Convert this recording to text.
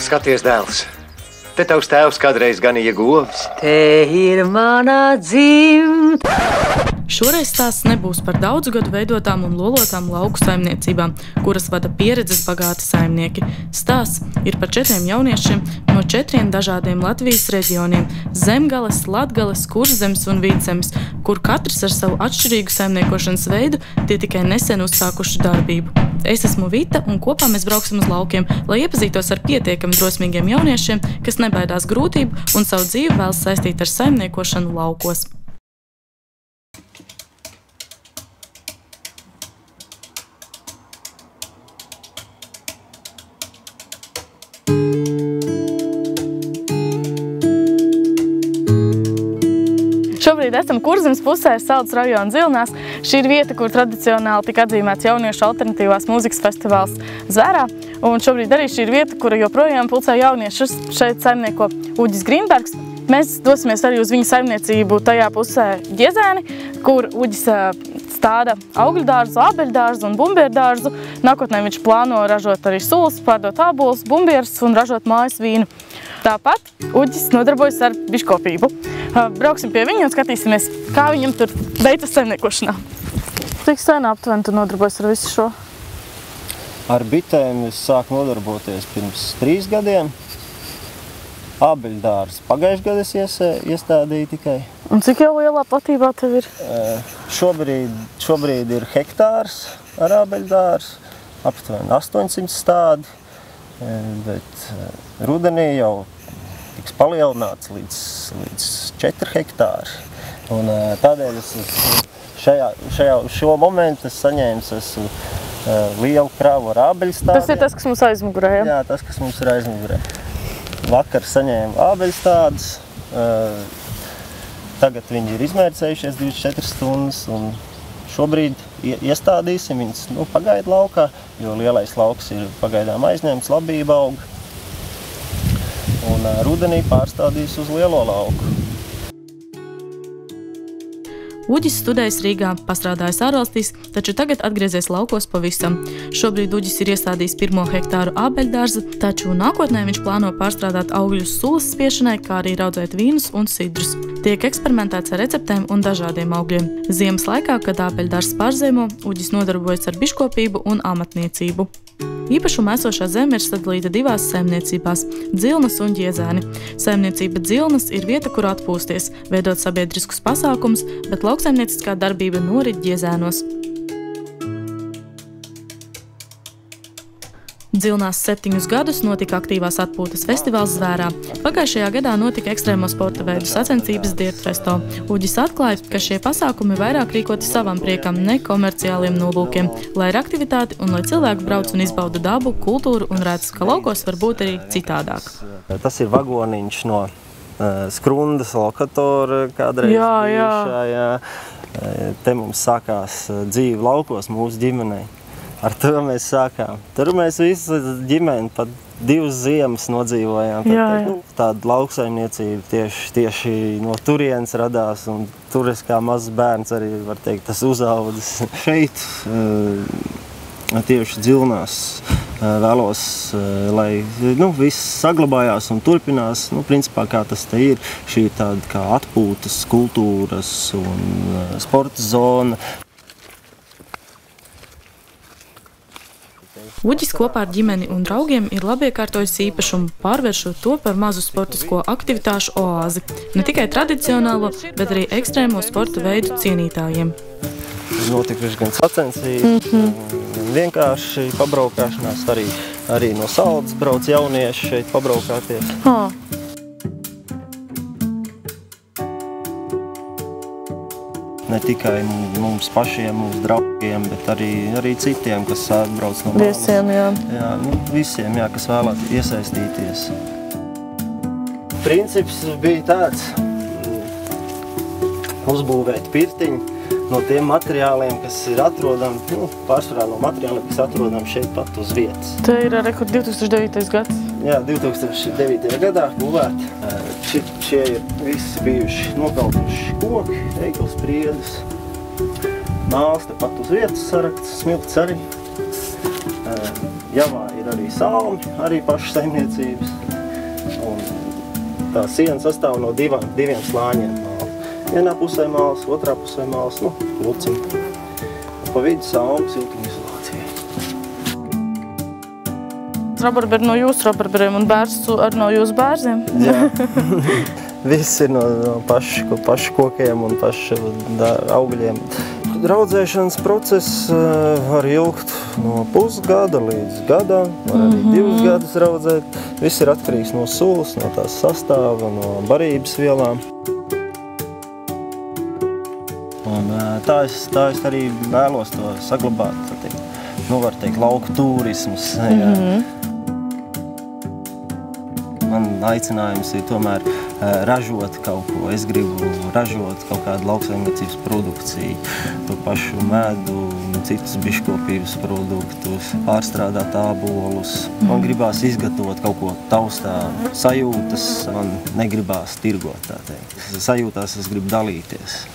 Skaties, dēls. Te tavs tēvs kādreiz ganīja govs. Te ir mana dzimta. Šoreiz stāsts nebūs par daudzu gadu veidotām un lolotām lauku saimniecībām, kuras vada pieredzes bagāti saimnieki. Stāsts ir par 4 jauniešiem no 4 dažādiem Latvijas reģioniem – Zemgales, Latgales, Kurzemes un Vidzemes, kur katrs ar savu atšķirīgu saimniekošanas veidu tie tikai nesen uzsākuši darbību. Es esmu Vita un kopā mēs brauksim uz laukiem, lai iepazītos ar pietiekami drosmīgiem jauniešiem, kas nebaidās grūtību un savu dzīvi vēlas saistīt ar saimniekošanu laukos. Šobrīd esam Kurzemes pusē, Saldus rajona Zilnās. Šī ir vieta, kur tradicionāli tika atzīmēts jauniešu alternatīvās mūzikas festivāls Zvērā. Un šobrīd arī šī ir vieta, kura joprojām pulcē jauniešus. Šeit saimnieko Uģis Grīnbergs. Mēs dosimies arī uz viņa saimniecību tajā pusē Giezēni, kur Uģis stāda augļdārzu, ābeļdārzu un bumbieردārzu. Nākotnē viņš plāno ražot arī sulas, pārdot ābolus, bumbierus un ražot mājas vīnu. Tāpat Uģis nodarbojas ar biškopību. Brauksim pie viņa un skatīsimies, kā viņam tur veicas saimniekošanā. Cik sen aptuveni tu nodarbojas ar visu šo? Ar bitēm es sāku nodarboties pirms 3 gadiem. Ābeļdārzu pagājušajā gadā es iestādīju tikai. Un cik jau lielā platībā tev ir? Šobrīd ir hektārs ar ābeļdārzu, aptuveni 800 stádi, bet rudenī jau tiks palielināts līdz 4 hektāri. Un tādēļ es šo momentu es saņēmu lielu kravu ar ābeļstādiem. Tas ir tas, kas mums aizmugurē, ja? Jā, tas, kas mums ir aizmugurē. Vakar saņēmu ābeļstādus, tagad viņi ir izmērcējušies 24 stundas un šobrīd iestādīsim viņus pagaidu laukā, jo lielais lauks ir pagaidām aizņemts, labība aug. Un rudenī pārstādīs uz lielo lauku. Uģis studējis Rīgā, pastrādājis ārvalstīs, taču tagad atgriezies laukos pavisam. Šobrīd Uģis ir iestādījis 1 hektāru ābeļdārza, taču nākotnē viņš plāno pārstrādāt augļus sulas spiešanai, kā arī raudzēt vīnus un sidrus. Tiek eksperimentēts ar receptēm un dažādiem augļiem. Ziemas laikā, kad ābeļdārzs pārziemo, Uģis nodarbojas ar biškopību un amatniecību. Īpašuma esošā zeme ir sadalīta 2 saimniecībās – Dzilnas un Giezēni. Saimniecība Dzilnas ir vieta, kur atpūsties, veidot sabiedriskus pasākumus, bet lauksaimnieciskā darbība norit Giezēnos. Dzilnās 7 gadus notika aktīvās atpūtas festivāls Zvērā. Pagājušajā gadā notika ekstrēmo sporta veidu sacensības Dirtfesto. Uģis atklāja, ka šie pasākumi vairāk rīkoti savam priekam, ne komerciāliem nolūkiem, lai ir aktivitāti un lai cilvēki brauc un izbauda dabu, kultūru un redz, ka laukos var būt arī citādāk. Tas ir vagoniņš no Skrundas lokatora kādreiz bijušā. Jā. Te mums sākās dzīve laukos mūsu ģimenei. Ar to mēs sākām. Tur mēs visi ģimeni pat 2 ziemas nodzīvojām. Tāda lauksaimniecība tieši no turienes radās, un tur es kā mazs bērns arī, var teikt, tas uzaudzis. Šeit tieši Dzilnās vēlos, lai viss saglabājās un turpinās. Principā, kā tas te ir, šī ir tāda kā atpūtas, kultūras un sporta zona. Uģis kopā ar ģimeni un draugiem ir labiekārtojis īpašumu, pārvēršot to par mazu sportisko aktivitāšu oāzi. Ne tikai tradicionālo, bet arī ekstrēmo sporta veidu cienītājiem. Notikuši gan sacensības, vienkārši pabraukāšanās, arī no Saldus brauc jaunieši šeit pabraukāties. Ne tikai mums pašiem, mūsu draugiem, bet arī citiem, kas brauc no malas. Visiem, jā. Jā, visiem, jā, kas vēlēt iesaistīties. Princips bija tāds, uzbūvēt pirtiņu no tiem materiāliem, kas ir atrodami, pārsvarā no materiāliem, kas atrodami šeit pat uz vietas. Te ir 2009. gads. Jā, 2009. gadā būvēti. Šie ir visi bijuši nokautuši koki, eiglas priedes. Nāls te pat uz vietas sarakts, smilts arī. Javā ir ir arī salmi, arī pašas saimniecības. Un tā siena sastāv no diviem slāņiem. Vienā pusē māls, otrā pusē māls, lucim. Pa vidu salmi, siltumizolācija. Rabarberi no jūsu rabarberiem un bērstu arī no jūsu bērziem? Jā. Viss ir no pašu kokiem un pašu augļiem. Raudzēšanas process var ilgt no pusgada līdz gadam, var arī 2 gadus raudzēt. Viss ir atkarīgs no sulas, no tās sastāva, no barības vielām. Un tā es arī vēlos to saglabāt, var teikt, lauku turismus. Man aicinājums ir tomēr ražot kaut ko. Es gribu ražot kaut kādu lauksaimniecības produkciju, to pašu medu, citus biškopības produktus, pārstrādāt ābolus. Man gribās izgatavot kaut ko taustā, sajūtas, man negribās tirgot, tā teikt. Sajūtās es gribu dalīties.